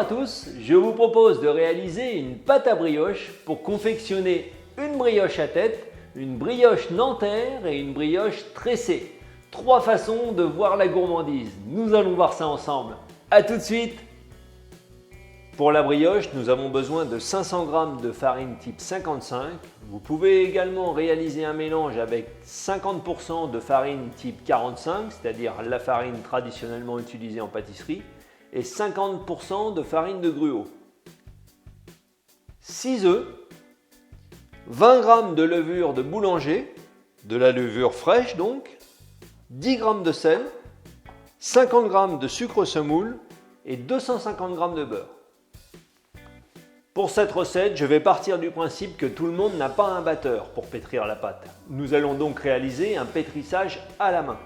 à tous, je vous propose de réaliser une pâte à brioche pour confectionner une brioche à tête, une brioche nanterre et une brioche tressée. 3 façons de voir la gourmandise. Nous allons voir ça ensemble. A tout de suite! Pour la brioche, nous avons besoin de 500 g de farine type 55. Vous pouvez également réaliser un mélange avec 50% de farine type 45, c'est-à-dire la farine traditionnellement utilisée en pâtisserie, et 50% de farine de gruau. 6 œufs, 20 g de levure de boulanger, de la levure fraîche donc, 10 g de sel, 50 g de sucre semoule et 250 g de beurre. Pour cette recette, je vais partir du principe que tout le monde n'a pas un batteur pour pétrir la pâte. Nous allons donc réaliser un pétrissage à la main.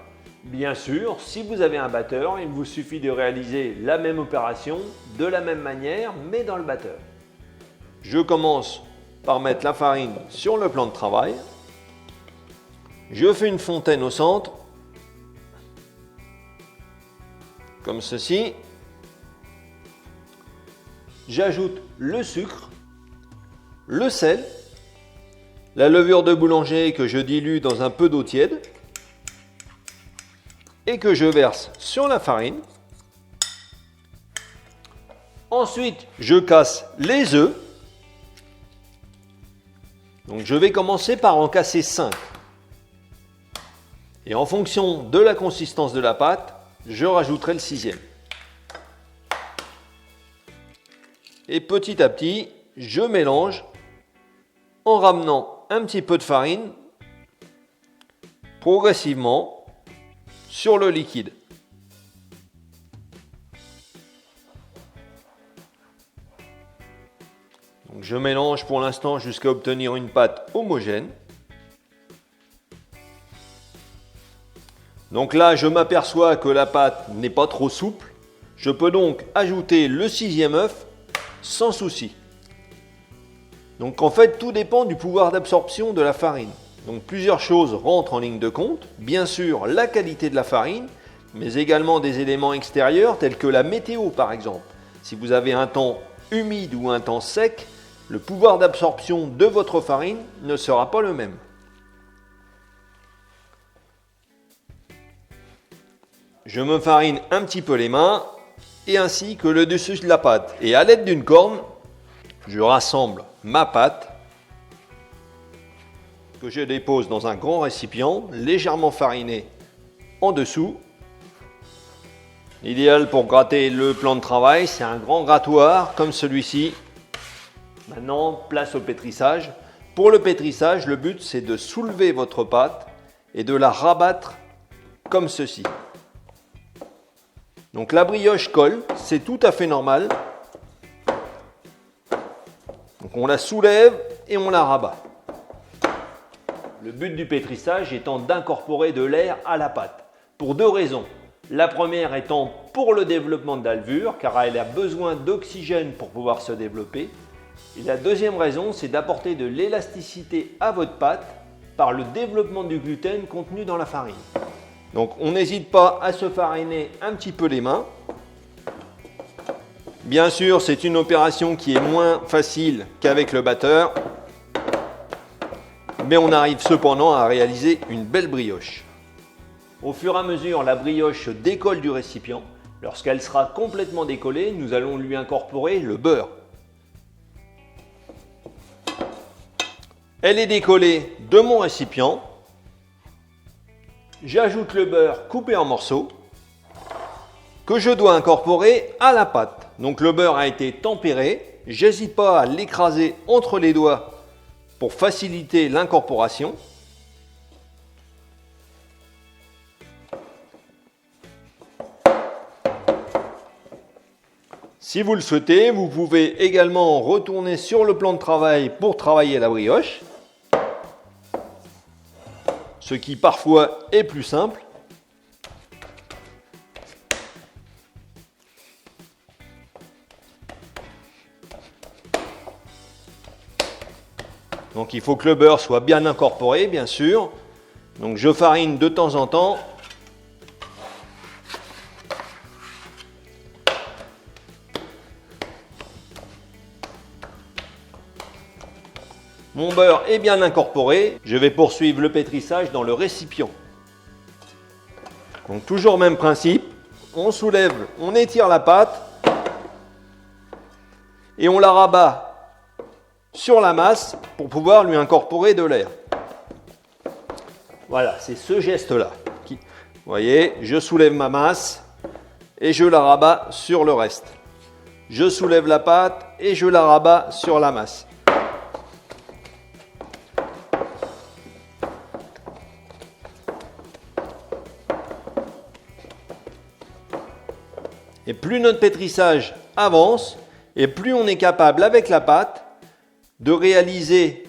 Bien sûr, si vous avez un batteur, il vous suffit de réaliser la même opération de la même manière, mais dans le batteur. Je commence par mettre la farine sur le plan de travail. Je fais une fontaine au centre, comme ceci. J'ajoute le sucre, le sel, la levure de boulanger que je dilue dans un peu d'eau tiède et que je verse sur la farine. Ensuite, je casse les œufs. Donc je vais commencer par en casser 5. Et en fonction de la consistance de la pâte, je rajouterai le 6e. Et petit à petit, je mélange en ramenant un petit peu de farine progressivement sur le liquide. Donc je mélange pour l'instant jusqu'à obtenir une pâte homogène. Donc là, je m'aperçois que la pâte n'est pas trop souple. Je peux donc ajouter le 6e œuf sans souci. Donc en fait, tout dépend du pouvoir d'absorption de la farine. Donc plusieurs choses rentrent en ligne de compte. Bien sûr, la qualité de la farine, mais également des éléments extérieurs tels que la météo par exemple. Si vous avez un temps humide ou un temps sec, le pouvoir d'absorption de votre farine ne sera pas le même. Je me farine un petit peu les mains et ainsi que le dessus de la pâte. Et à l'aide d'une corne, je rassemble ma pâte que je dépose dans un grand récipient légèrement fariné en dessous. L'idéal pour gratter le plan de travail, c'est un grand grattoir comme celui-ci. Maintenant, place au pétrissage. Pour le pétrissage, le but c'est de soulever votre pâte et de la rabattre comme ceci. Donc la brioche colle, c'est tout à fait normal. Donc on la soulève et on la rabat. Le but du pétrissage étant d'incorporer de l'air à la pâte, pour 2 raisons. La première étant pour le développement de la levure, car elle a besoin d'oxygène pour pouvoir se développer. Et la deuxième raison, c'est d'apporter de l'élasticité à votre pâte par le développement du gluten contenu dans la farine. Donc on n'hésite pas à se fariner un petit peu les mains. Bien sûr, c'est une opération qui est moins facile qu'avec le batteur, mais on arrive cependant à réaliser une belle brioche. Au fur et à mesure, la brioche décolle du récipient. Lorsqu'elle sera complètement décollée, nous allons lui incorporer le beurre. Elle est décollée de mon récipient. J'ajoute le beurre coupé en morceaux que je dois incorporer à la pâte. Donc le beurre a été tempéré. J'hésite pas à l'écraser entre les doigts pour faciliter l'incorporation. Si vous le souhaitez, vous pouvez également retourner sur le plan de travail pour travailler la brioche, ce qui parfois est plus simple. Donc il faut que le beurre soit bien incorporé, bien sûr. Donc je farine de temps en temps. Mon beurre est bien incorporé. Je vais poursuivre le pétrissage dans le récipient. Donc toujours même principe. On soulève, on étire la pâte et on la rabat sur la masse pour pouvoir lui incorporer de l'air. Voilà, c'est ce geste-là. Vous voyez, je soulève ma masse et je la rabats sur le reste. Je soulève la pâte et je la rabats sur la masse. Et plus notre pétrissage avance, et plus on est capable avec la pâte de réaliser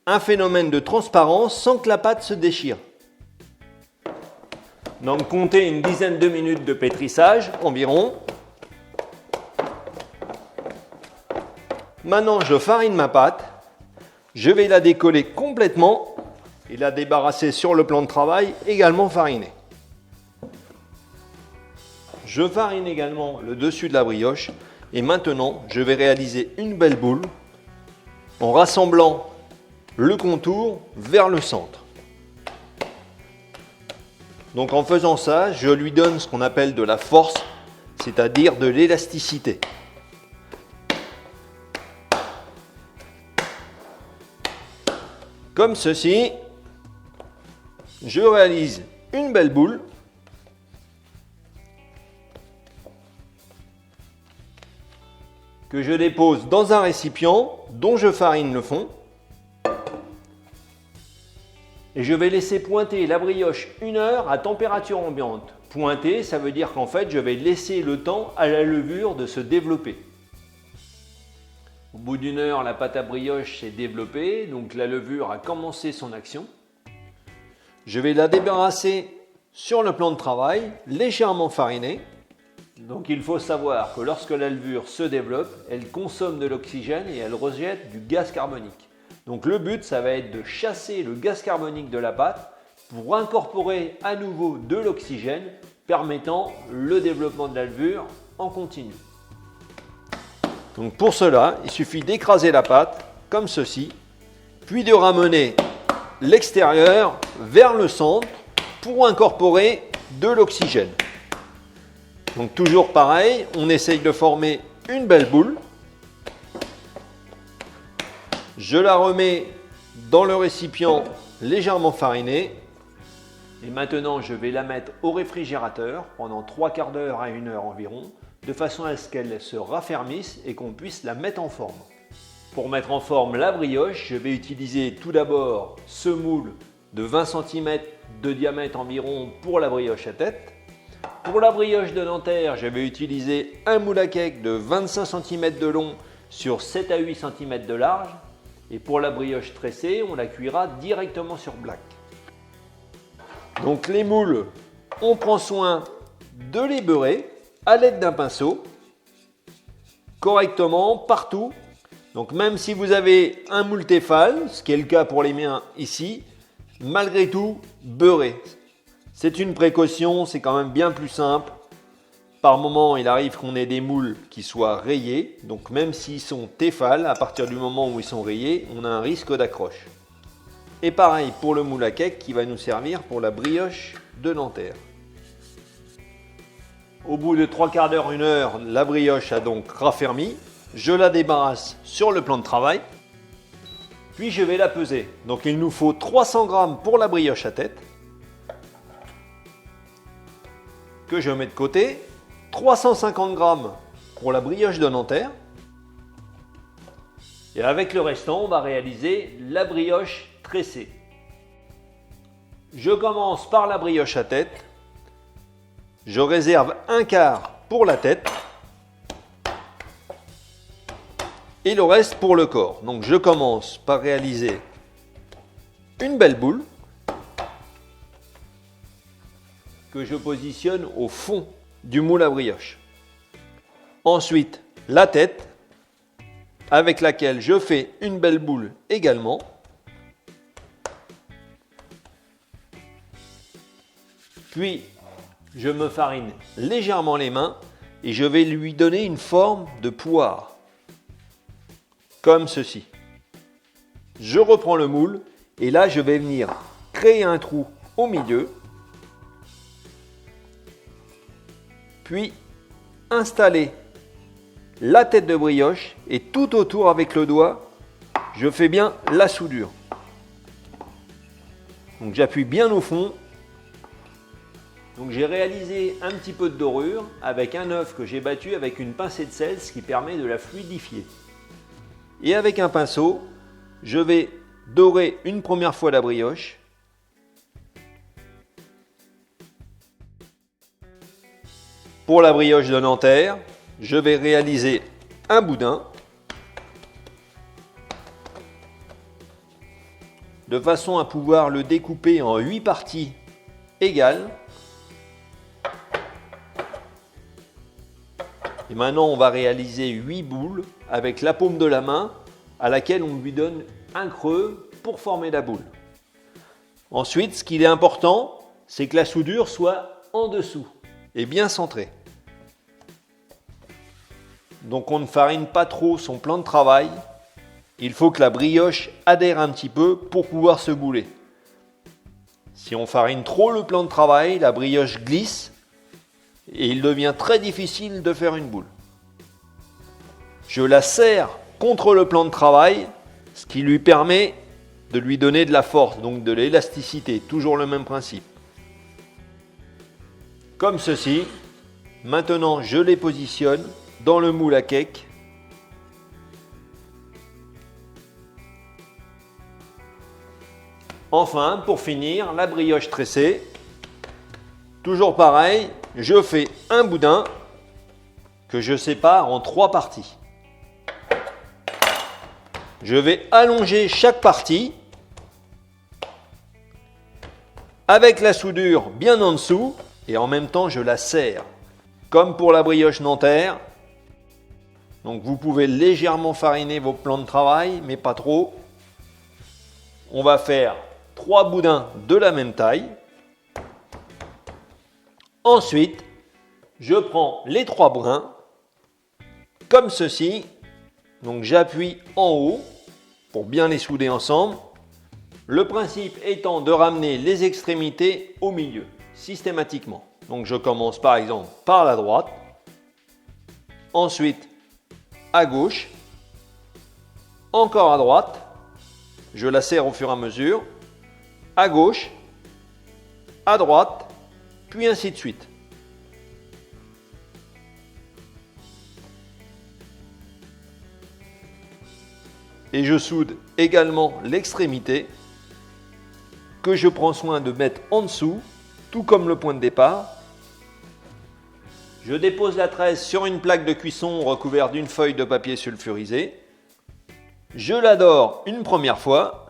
un phénomène de transparence sans que la pâte se déchire. Donc comptez une dizaine de minutes de pétrissage environ. Maintenant je farine ma pâte, je vais la décoller complètement et la débarrasser sur le plan de travail également fariné. Je farine également le dessus de la brioche et maintenant je vais réaliser une belle boule en rassemblant le contour vers le centre. Donc en faisant ça, je lui donne ce qu'on appelle de la force, c'est-à-dire de l'élasticité. Comme ceci, je réalise une belle boule que je dépose dans un récipient dont je farine le fond. Et je vais laisser pointer la brioche 1 heure à température ambiante. Pointer, ça veut dire qu'en fait, je vais laisser le temps à la levure de se développer. Au bout d'1 heure, la pâte à brioche s'est développée, donc la levure a commencé son action. Je vais la débarrasser sur le plan de travail, légèrement fariné. Donc il faut savoir que lorsque la levure se développe, elle consomme de l'oxygène et elle rejette du gaz carbonique. Donc le but, ça va être de chasser le gaz carbonique de la pâte pour incorporer à nouveau de l'oxygène, permettant le développement de la levure en continu. Donc pour cela, il suffit d'écraser la pâte comme ceci, puis de ramener l'extérieur vers le centre pour incorporer de l'oxygène. Donc toujours pareil, on essaye de former une belle boule. Je la remets dans le récipient légèrement fariné. Et maintenant, je vais la mettre au réfrigérateur pendant 3/4 d'heure à 1 heure environ, de façon à ce qu'elle se raffermisse et qu'on puisse la mettre en forme. Pour mettre en forme la brioche, je vais utiliser tout d'abord ce moule de 20 cm de diamètre environ pour la brioche à tête. Pour la brioche de Nanterre, je vais utiliser un moule à cake de 25 cm de long sur 7 à 8 cm de large. Et pour la brioche tressée, on la cuira directement sur plaque. Donc les moules, on prend soin de les beurrer à l'aide d'un pinceau, correctement, partout. Donc même si vous avez un moule Tefal, ce qui est le cas pour les miens ici, malgré tout, beurrez. C'est une précaution, c'est quand même bien plus simple. Par moment, il arrive qu'on ait des moules qui soient rayés. Donc même s'ils sont Tefal, à partir du moment où ils sont rayés, on a un risque d'accroche. Et pareil pour le moule à cake qui va nous servir pour la brioche de Nanterre. Au bout de 3/4 d'heure, 1 heure, la brioche a donc raffermi. Je la débarrasse sur le plan de travail. Puis je vais la peser. Donc il nous faut 300 g pour la brioche à tête, que je mets de côté. 350 g pour la brioche de Nanterre. Et avec le restant, on va réaliser la brioche tressée. Je commence par la brioche à tête. Je réserve 1/4 pour la tête. Et le reste pour le corps. Donc je commence par réaliser une belle boule que je positionne au fond du moule à brioche. Ensuite, la tête avec laquelle je fais une belle boule également. Puis, je me farine légèrement les mains et je vais lui donner une forme de poire, comme ceci. je reprends le moule et là je vais venir créer un trou au milieu, puis installer la tête de brioche et tout autour avec le doigt, je fais bien la soudure. Donc j'appuie bien au fond. Donc j'ai réalisé un petit peu de dorure avec un œuf que j'ai battu avec une pincée de sel, ce qui permet de la fluidifier. Et avec un pinceau, je vais dorer une première fois la brioche. Pour la brioche de Nanterre, je vais réaliser un boudin de façon à pouvoir le découper en 8 parties égales. Et maintenant, on va réaliser 8 boules avec la paume de la main à laquelle on lui donne un creux pour former la boule. Ensuite, ce qu'il est important, c'est que la soudure soit en dessous et bien centrée. Donc on ne farine pas trop son plan de travail. Il faut que la brioche adhère un petit peu pour pouvoir se bouler. Si on farine trop le plan de travail, la brioche glisse et il devient très difficile de faire une boule. Je la serre contre le plan de travail, ce qui lui permet de lui donner de la force, donc de l'élasticité, toujours le même principe. Comme ceci. Maintenant, je les positionne dans le moule à cake. Enfin, pour finir, la brioche tressée. Toujours pareil, je fais un boudin que je sépare en 3 parties. Je vais allonger chaque partie avec la soudure bien en dessous et en même temps je la serre. Comme pour la brioche Nanterre. Donc vous pouvez légèrement fariner vos plans de travail, mais pas trop. On va faire 3 boudins de la même taille. Ensuite, je prends les 3 brins, comme ceci. Donc j'appuie en haut pour bien les souder ensemble. Le principe étant de ramener les extrémités au milieu, systématiquement. Donc je commence par exemple par la droite, ensuite à gauche, encore à droite, je la serre au fur et à mesure, à gauche, à droite, puis ainsi de suite. Et je soude également l'extrémité que je prends soin de mettre en dessous, tout comme le point de départ. Je dépose la tresse sur une plaque de cuisson recouverte d'une feuille de papier sulfurisé. Je la dore une première fois.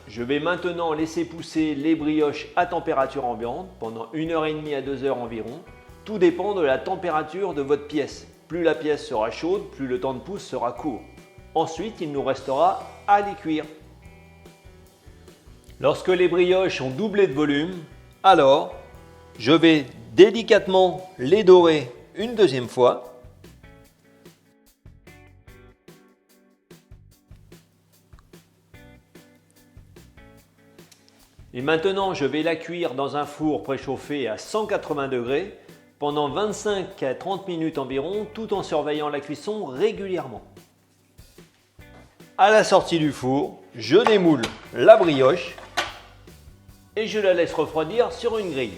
Je vais maintenant laisser pousser les brioches à température ambiante pendant 1h30 à 2 heures environ. Tout dépend de la température de votre pièce. Plus la pièce sera chaude, plus le temps de pousse sera court. Ensuite, il nous restera à les cuire. Lorsque les brioches ont doublé de volume, alors je vais délicatement les dorer une deuxième fois. Et maintenant, je vais la cuire dans un four préchauffé à 180 degrés pendant 25 à 30 minutes environ, tout en surveillant la cuisson régulièrement. À la sortie du four, je démoule la brioche et je la laisse refroidir sur une grille.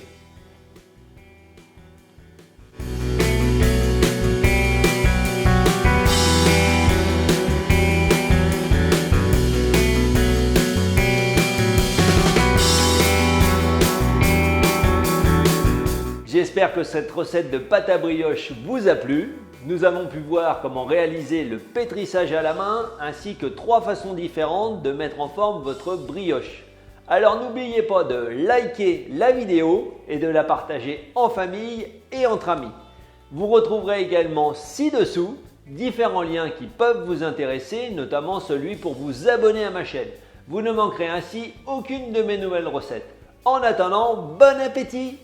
J'espère que cette recette de pâte à brioche vous a plu. Nous avons pu voir comment réaliser le pétrissage à la main ainsi que 3 façons différentes de mettre en forme votre brioche. Alors n'oubliez pas de liker la vidéo et de la partager en famille et entre amis. Vous retrouverez également ci-dessous différents liens qui peuvent vous intéresser, notamment celui pour vous abonner à ma chaîne. Vous ne manquerez ainsi aucune de mes nouvelles recettes. En attendant, bon appétit!